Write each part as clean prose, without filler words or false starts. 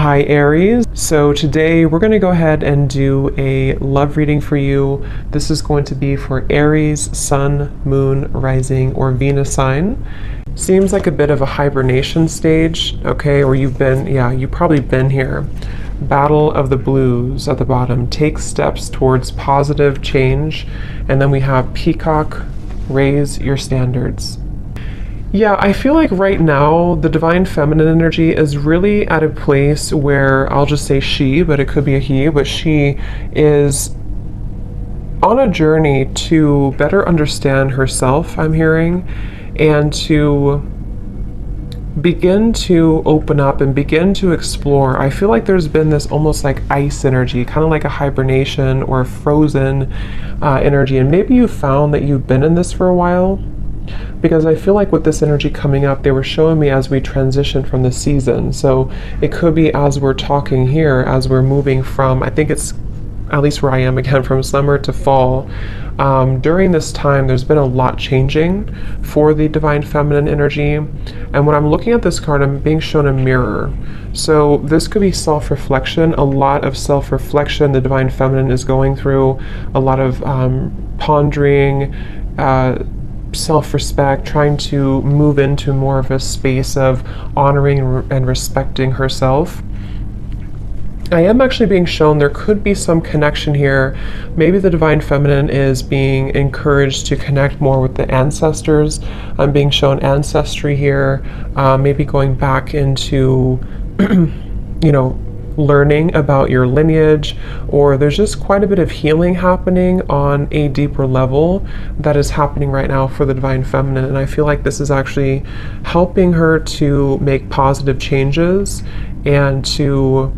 Hi Aries. So today we're going to go ahead and do a love reading for you. This is going to be for Aries, Sun, Moon, Rising, or Venus sign. Seems like a bit of a hibernation stage, okay, or you've probably been here. Battle of the Blues at the bottom. Take steps towards positive change. And then we have Peacock, raise your standards. Yeah, I feel like right now the divine feminine energy is really at a place where I'll just say she, but it could be a he, but she is on a journey to better understand herself, I'm hearing, and to begin to open up and begin to explore. I feel like there's been this almost like ice energy, kind of like a hibernation or a frozen energy, and maybe you found that you've been in this for a while. Because I feel like with this energy coming up, they were showing me as we transition from the season. So it could be as we're talking here, as we're moving from, I think it's at least where I am again, from summer to fall. During this time, there's been a lot changing for the divine feminine energy. And when I'm looking at this card, I'm being shown a mirror. So this could be self-reflection, a lot of self-reflection the divine feminine is going through, a lot of pondering, self-respect, trying to move into more of a space of honoring and respecting herself. I am actually being shown there could be some connection here. Maybe the divine feminine is being encouraged to connect more with the ancestors. I'm being shown ancestry here, maybe going back into, learning about your lineage, or there's just quite a bit of healing happening on a deeper level that is happening right now for the divine feminine. And I feel like this is actually helping her to make positive changes and to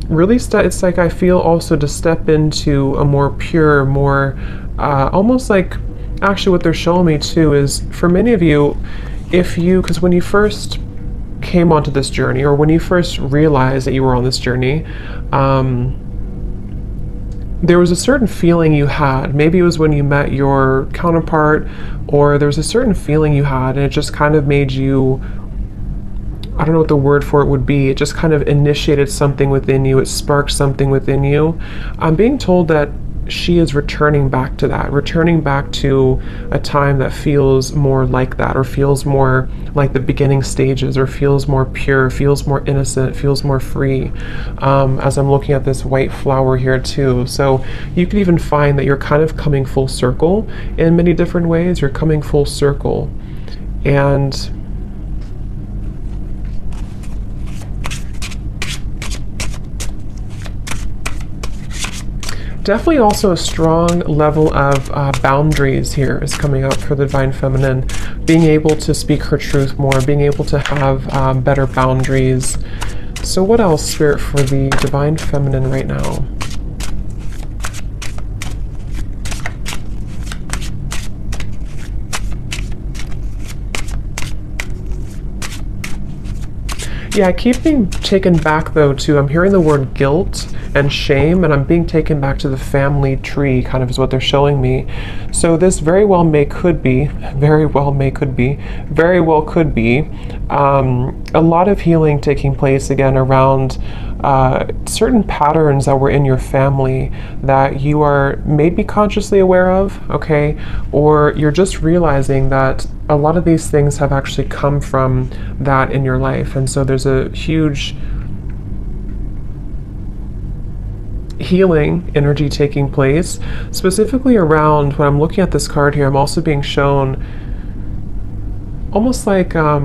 really it's like I feel also to step into a more pure, more almost like, actually what they're showing me too is for many of you, because when you first came onto this journey, or when you first realized that you were on this journey, there was a certain feeling you had. Maybe it was when you met your counterpart, or there was a certain feeling you had, and it just kind of made you, I don't know what the word for it would be, it just kind of initiated something within you, it sparked something within you. I'm being told that she is returning back to that, returning back to a time that feels more like that, or feels more like the beginning stages, or feels more pure, feels more innocent, feels more free, as I'm looking at this white flower here too. So you could even find that you're kind of coming full circle in many different ways. You're coming full circle, and definitely also a strong level of boundaries here is coming up for the divine feminine, being able to speak her truth more, being able to have better boundaries. So what else, Spirit, for the divine feminine right now? Yeah, I keep being taken back though to, I'm hearing the word guilt and shame, and I'm being taken back to the family tree, kind of is what they're showing me. So this very well could be a lot of healing taking place again around certain patterns that were in your family that you are maybe consciously aware of, okay? Or you're just realizing that a lot of these things have actually come from that in your life. And so there's a huge healing energy taking place, specifically around, when I'm looking at this card here, I'm also being shown almost like a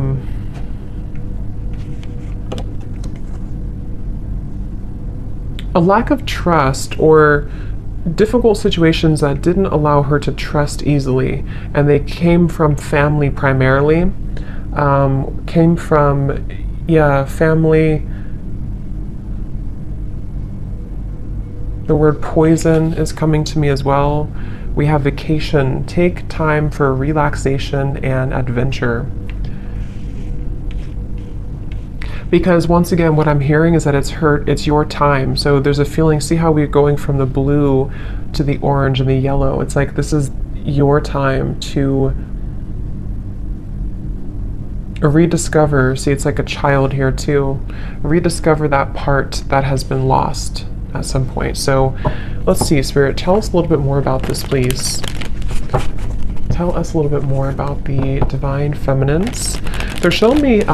lack of trust, or difficult situations that didn't allow her to trust easily, and they came from family primarily, family. The word poison is coming to me as well. We have vacation. Take time for relaxation and adventure. Because once again, what I'm hearing is that it's your time. So there's a feeling, see how we're going from the blue to the orange and the yellow. It's like this is your time to rediscover, see it's like a child here too, rediscover that part that has been lost at some point. So let's see, Spirit, tell us a little bit more about this, please. Tell us a little bit more about the divine feminines. They're showing me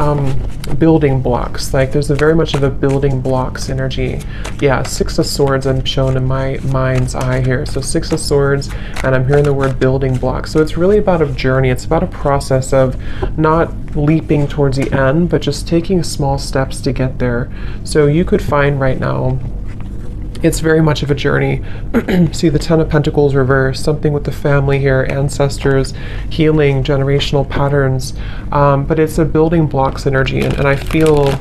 building blocks. Like there's a very much of a building blocks energy. Yeah, Six of Swords I'm shown in my mind's eye here. So Six of Swords, and I'm hearing the word building blocks. So it's really about a journey. It's about a process of not leaping towards the end, but just taking small steps to get there. So you could find right now, it's very much of a journey. See the Ten of Pentacles reversed, something with the family here, ancestors, healing, generational patterns. But it's a building blocks energy, and I feel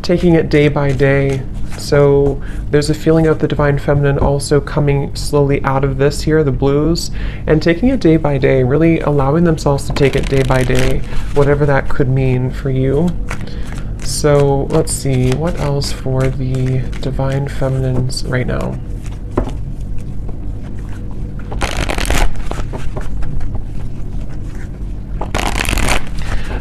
taking it day by day. So there's a feeling of the divine feminine also coming slowly out of this here, the blues, and taking it day by day, really allowing themselves to take it day by day, whatever that could mean for you. So let's see, what else for the divine feminines right now?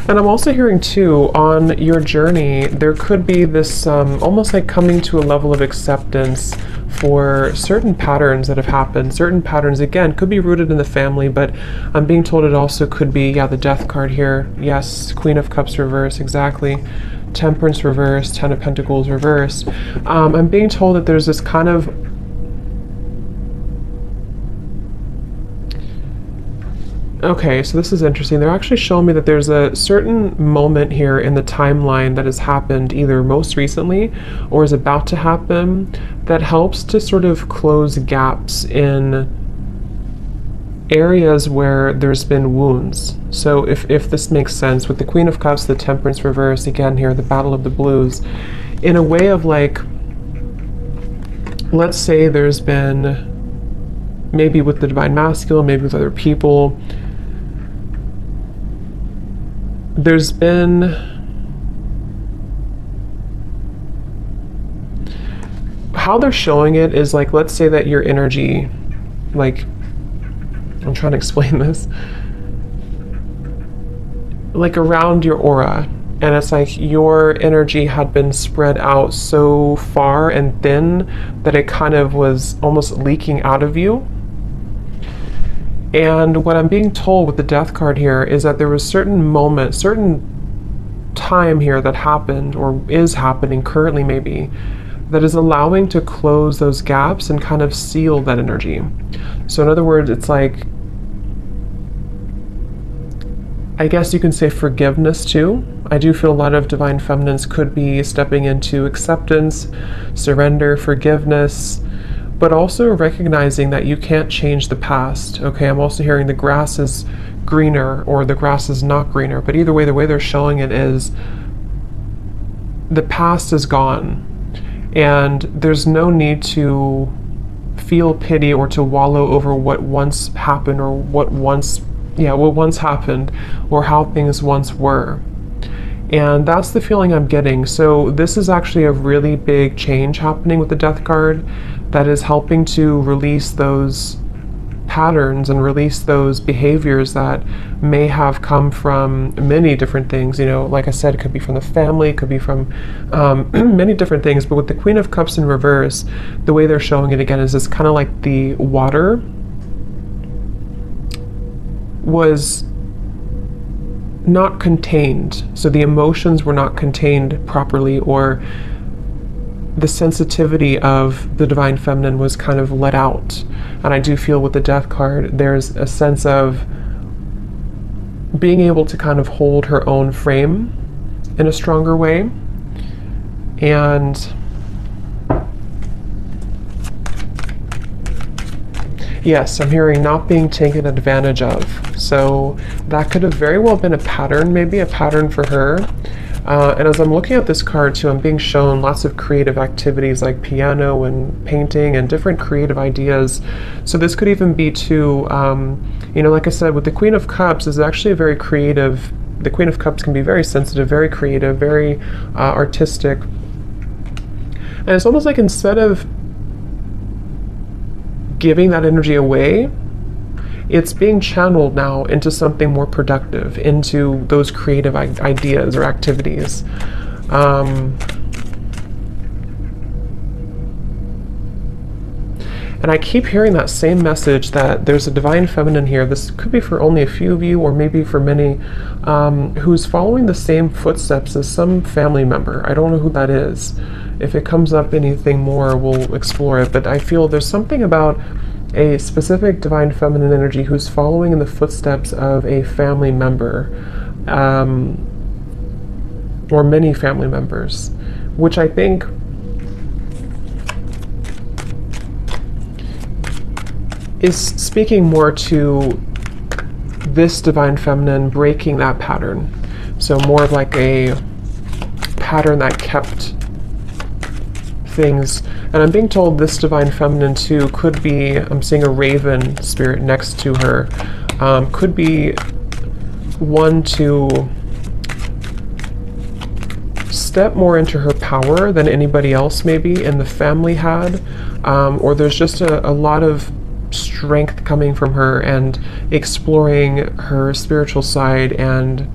And I'm also hearing too, on your journey, there could be this almost like coming to a level of acceptance for certain patterns that have happened. Certain patterns, again, could be rooted in the family, but I'm being told it also could be, yeah, the Death card here. Yes, Queen of Cups reverse, exactly. Temperance reverse, Ten of Pentacles reverse. I'm being told that there's this kind of okay, so this is interesting. They're actually showing me that there's a certain moment here in the timeline that has happened either most recently or is about to happen that helps to sort of close gaps in areas where there's been wounds. So if this makes sense, with the Queen of Cups, the Temperance reverse, again here, the Battle of the Blues, in a way of like, let's say there's been, maybe with the Divine Masculine, maybe with other people, there's been how they're showing it is like, let's say that your energy, like, I'm trying to explain this, like around your aura, and it's like your energy had been spread out so far and thin that it kind of was almost leaking out of you. And what I'm being told with the Death card here is that there was certain moment, certain time here that happened or is happening currently maybe, that is allowing to close those gaps and kind of seal that energy. So in other words, it's like, I guess you can say forgiveness too. I do feel a lot of divine feminines could be stepping into acceptance, surrender, forgiveness, but also recognizing that you can't change the past. Okay, I'm also hearing the grass is greener or the grass is not greener, but either way, the way they're showing it is the past is gone and there's no need to feel pity or to wallow over what once happened or what once happened or how things once were. And that's the feeling I'm getting. So this is actually a really big change happening with the Death card that is helping to release those patterns and release those behaviors that may have come from many different things. You know, like I said, it could be from the family, it could be from many different things. But with the Queen of Cups in reverse, the way they're showing it again is it's kind of like the water was not contained. So the emotions were not contained properly, or the sensitivity of the divine feminine was kind of let out. And I do feel with the Death card, there's a sense of being able to kind of hold her own frame in a stronger way. And yes, I'm hearing not being taken advantage of. So that could have very well been a pattern, maybe a pattern for her. And as I'm looking at this card too, I'm being shown lots of creative activities like piano and painting and different creative ideas. So this could even be too, you know, like I said, with the Queen of Cups is actually a very creative, the Queen of Cups can be very sensitive, very creative, very artistic. And it's almost like instead of giving that energy away, it's being channeled now into something more productive, into those creative ideas or activities. And I keep hearing that same message that there's a divine feminine here. This could be for only a few of you, or maybe for many, who's following the same footsteps as some family member. I don't know who that is. If it comes up anything more, we'll explore it. But I feel there's something about a specific divine feminine energy who's following in the footsteps of a family member, or many family members, which I think is speaking more to this divine feminine breaking that pattern. So more of like a pattern that kept things. And I'm being told this divine feminine too could be, I'm seeing a raven spirit next to her, could be one to step more into her power than anybody else maybe in the family had, or there's just a lot of strength coming from her and exploring her spiritual side and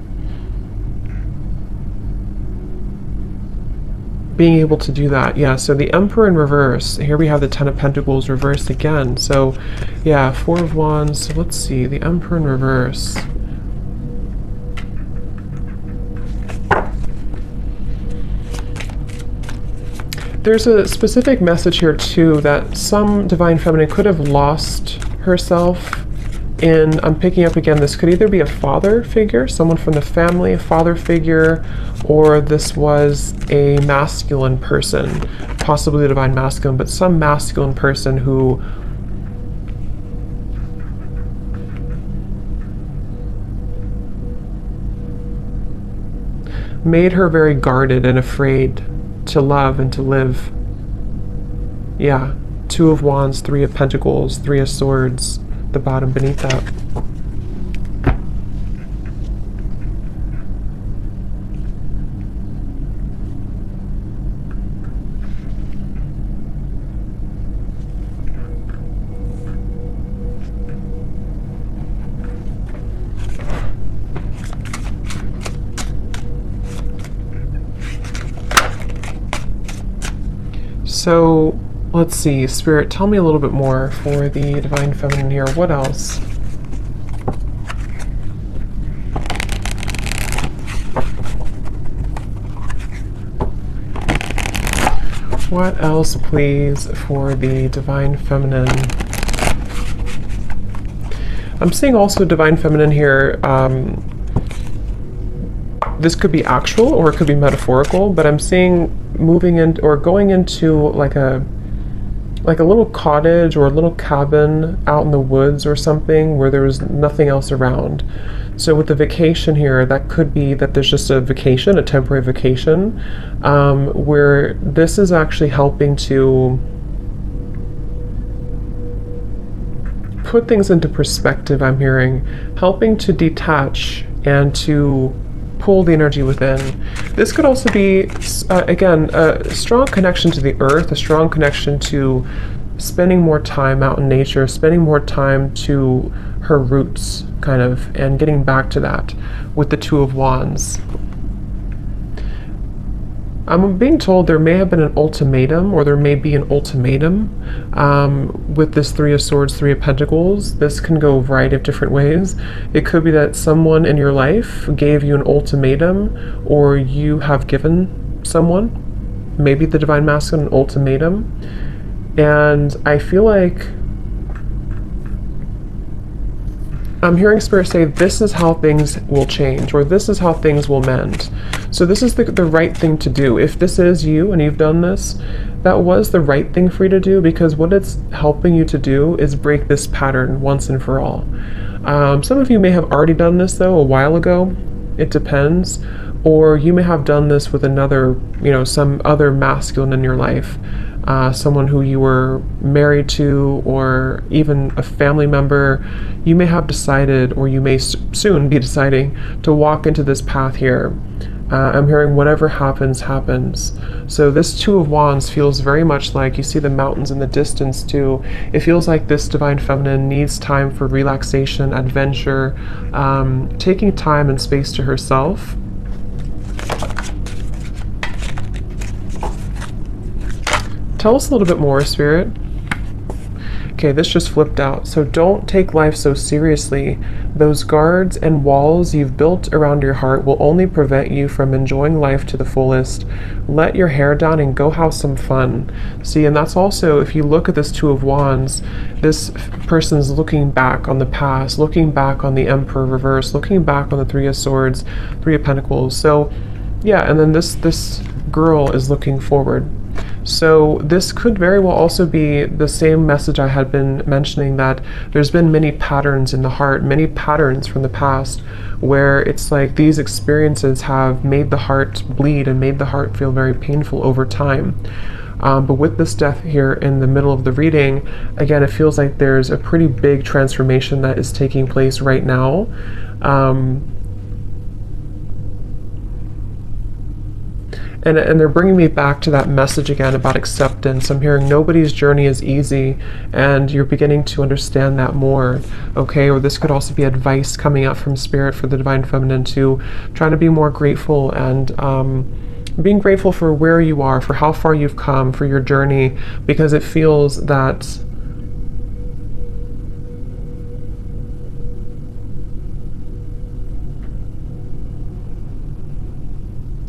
being able to do that. Yeah, so the Emperor in reverse. Here we have the Ten of Pentacles reversed again. So yeah, Four of Wands. So let's see, the Emperor in reverse. There's a specific message here too that some divine feminine could have lost herself in, I'm picking up again, this could either be a father figure, someone from the family, a father figure, or this was a masculine person, possibly the divine masculine, but some masculine person who made her very guarded and afraid to love and to live. Yeah, Two of Wands, Three of Pentacles, Three of Swords, the bottom beneath that. So let's see, Spirit, tell me a little bit more for the divine feminine here. What else? What else, please, for the divine feminine? I'm seeing also divine feminine here. This could be actual or it could be metaphorical, but I'm seeing moving in or going into like a little cottage or a little cabin out in the woods or something where there was nothing else around. So with the vacation here, that could be that there's just a vacation, a temporary vacation, where this is actually helping to put things into perspective. I'm hearing helping to detach and to pull the energy within. This could also be, again, a strong connection to the earth, a strong connection to spending more time out in nature, spending more time to her roots, kind of, and getting back to that with the Two of Wands. I'm being told there may have been an ultimatum, or there may be an ultimatum with this Three of Swords, Three of Pentacles. This can go a variety of different ways. It could be that someone in your life gave you an ultimatum, or you have given someone, maybe the divine masculine, an ultimatum. And I feel like I'm hearing Spirit say this is how things will change, or this is how things will mend. So this is the right thing to do. If this is you and you've done this, that was the right thing for you to do, because what it's helping you to do is break this pattern once and for all. Some of you may have already done this though a while ago. It depends. Or you may have done this with another, some other masculine in your life. Someone who you were married to, or even a family member. You may have decided, or you may soon be deciding, to walk into this path here. I'm hearing whatever happens, happens. So this Two of Wands feels very much like, you see the mountains in the distance too. It feels like this Divine Feminine needs time for relaxation, adventure, taking time and space to herself. Tell us a little bit more, Spirit. Okay, this just flipped out. So don't take life so seriously. Those guards and walls you've built around your heart will only prevent you from enjoying life to the fullest. Let your hair down and go have some fun. See, and that's also, if you look at this Two of Wands, this person's looking back on the past, looking back on the Emperor reverse, looking back on the Three of Swords, Three of Pentacles. So yeah, and then this girl is looking forward. So this could very well also be the same message I had been mentioning, that there's been many patterns in the heart, many patterns from the past, where it's like these experiences have made the heart bleed and made the heart feel very painful over time. But with this death here in the middle of the reading, again, it feels like there's a pretty big transformation that is taking place right now. And they're bringing me back to that message again about acceptance. I'm hearing nobody's journey is easy, and you're beginning to understand that more, okay? Or this could also be advice coming out from Spirit for the Divine Feminine to trying to be more grateful, and being grateful for where you are, for how far you've come, for your journey, because it feels that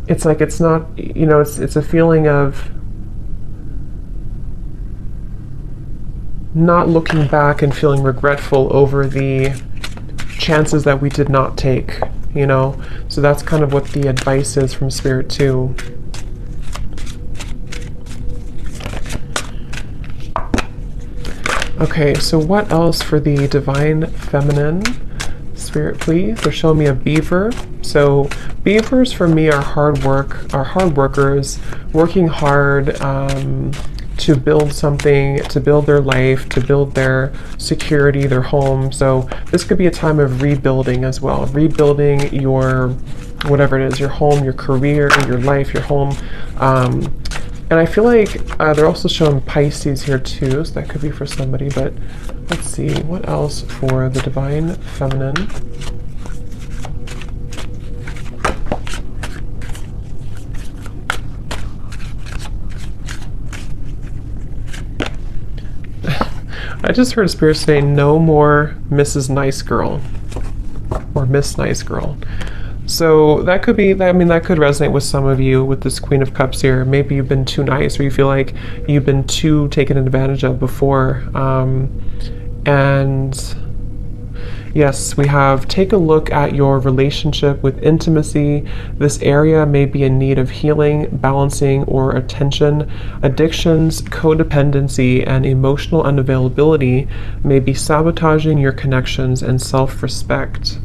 it's like it's not, you know, it's a feeling of not looking back and feeling regretful over the chances that we did not take, you know. So that's kind of what the advice is from Spirit too. Okay, so what else for the Divine Feminine? Spirit, please. They're showing me a beaver. So beavers for me are hard workers, working hard to build something, to build their life, to build their security, their home. So this could be a time of rebuilding as well, rebuilding your, whatever it is, your home, your career, your life, your home. And I feel like they're also showing Pisces here too, so that could be for somebody, but let's see, what else for the Divine Feminine? I just heard Spirit say, no more Mrs. Nice Girl, or Miss Nice Girl. So that could be, I mean, that could resonate with some of you with this Queen of Cups here. Maybe you've been too nice, or you feel like you've been too taken advantage of before. And yes, we have, take a look at your relationship with intimacy. This area may be in need of healing, balancing, or attention. Addictions, codependency, and emotional unavailability may be sabotaging your connections and self-respect.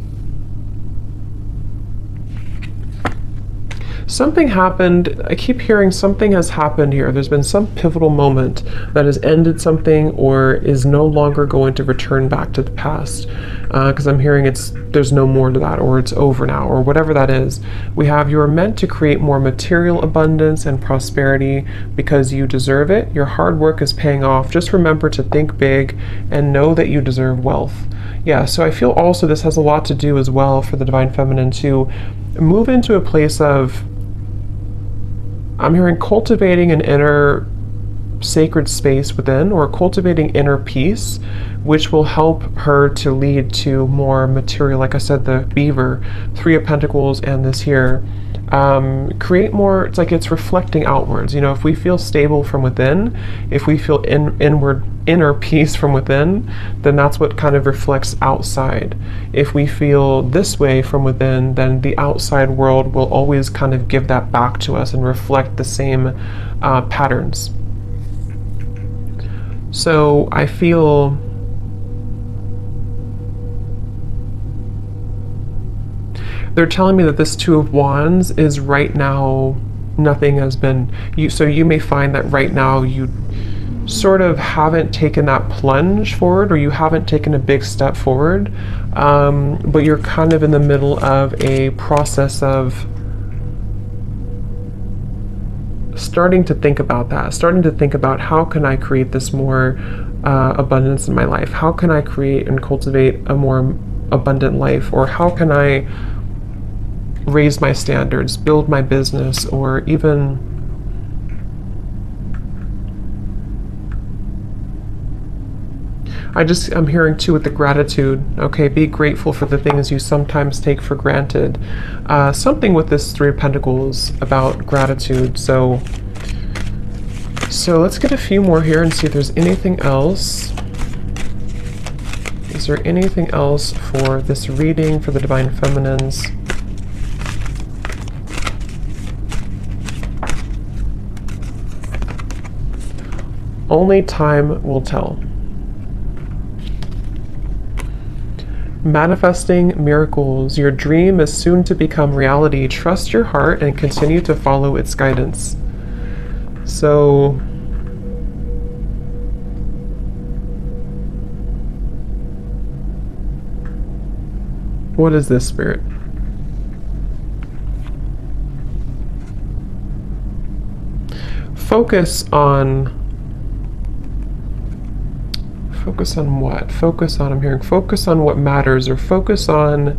Something happened, I keep hearing something has happened here. There's been some pivotal moment that has ended something or is no longer going to return back to the past. Because I'm hearing there's no more to that, or it's over now, or whatever that is. We have, you're meant to create more material abundance and prosperity because you deserve it. Your hard work is paying off. Just remember to think big and know that you deserve wealth. Yeah, so I feel also this has a lot to do as well for the Divine Feminine to move into a place of, I'm hearing cultivating an inner sacred space within, or cultivating inner peace, which will help her to lead to more material, like I said, the beaver, Three of Pentacles, and this here. Create more, it's like it's reflecting outwards. You know, if we feel stable from within, if we feel inner peace from within, then that's what kind of reflects outside. If we feel this way from within, then the outside world will always kind of give that back to us and reflect the same patterns. So I feel they're telling me that this Two of Wands is right now, nothing has been, so you may find that right now you sort of haven't taken that plunge forward, or you haven't taken a big step forward, but you're kind of in the middle of a process of starting to think about that, starting to think about how can I create this more abundance in my life? How can I create and cultivate a more abundant life? Or how can I raise my standards, build my business, or even I'm hearing too with the gratitude, okay, be grateful for the things you sometimes take for granted. Something with this Three of Pentacles about gratitude. So let's get a few more here and see if there's anything else. Is there anything else for this reading for the Divine Feminines? Only time will tell. Manifesting miracles. Your dream is soon to become reality. Trust your heart and continue to follow its guidance. So, what is this, Spirit? Focus on what? Focus on, I'm hearing, focus on what matters, or focus on,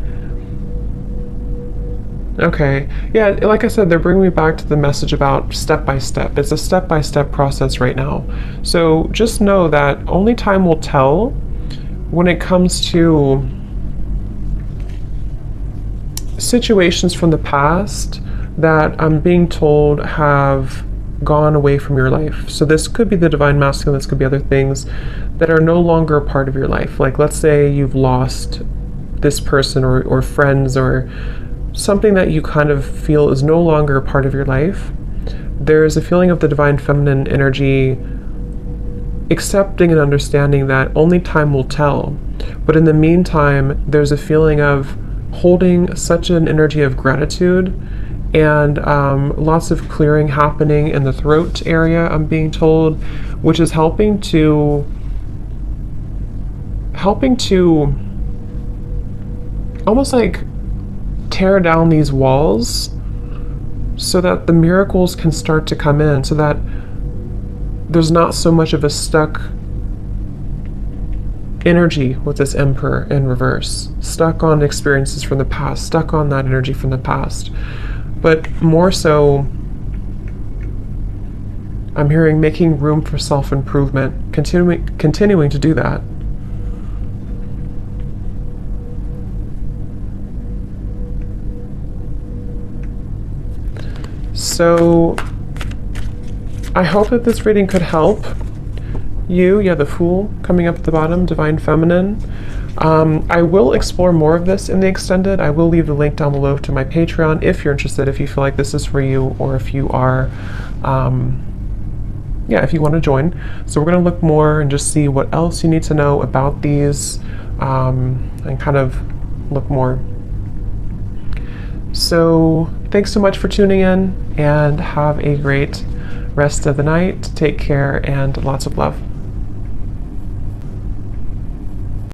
okay, yeah, like I said, they're bringing me back to the message about step by step. It's a step-by-step process right now. So just know that only time will tell when it comes to situations from the past that I'm being told have gone away from your life. So this could be the Divine Masculine, this could be other things that are no longer a part of your life. Like, let's say you've lost this person or friends or something that you kind of feel is no longer a part of your life. There's a feeling of the Divine Feminine energy accepting and understanding that only time will tell. But in the meantime, there's a feeling of holding such an energy of gratitude and lots of clearing happening in the throat area, I'm being told, which is helping to almost like tear down these walls so that the miracles can start to come in, so that there's not so much of a stuck energy with this Emperor in reverse, stuck on experiences from the past, stuck on that energy from the past. But more so, I'm hearing making room for self-improvement, continuing to do that. So I hope that this reading could help you. Yeah, the Fool coming up at the bottom, Divine Feminine. I will explore more of this in the extended. I will leave the link down below to my Patreon if you're interested, if you feel like this is for you, or if you are, if you want to join. So we're going to look more and just see what else you need to know about these, and kind of look more. So thanks so much for tuning in, and have a great rest of the night. Take care and lots of love.